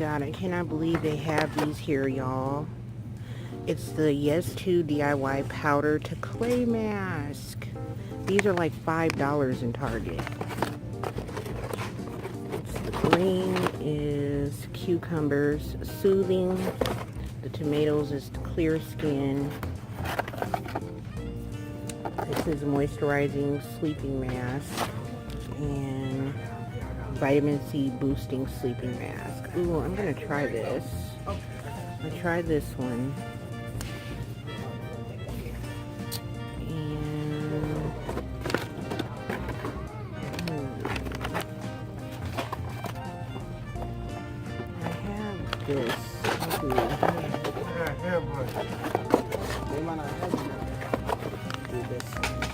god, I cannot believe they have these here, y'all. It's the YESto DIY powder to clay mask. These are like $5 in Target. The green is cucumbers, soothing. The tomatoes is clear skin. This is moisturizing sleeping mask. And vitamin C boosting sleeping mask. Ooh, I'm gonna try this. I tried this one. And I have this. Do this.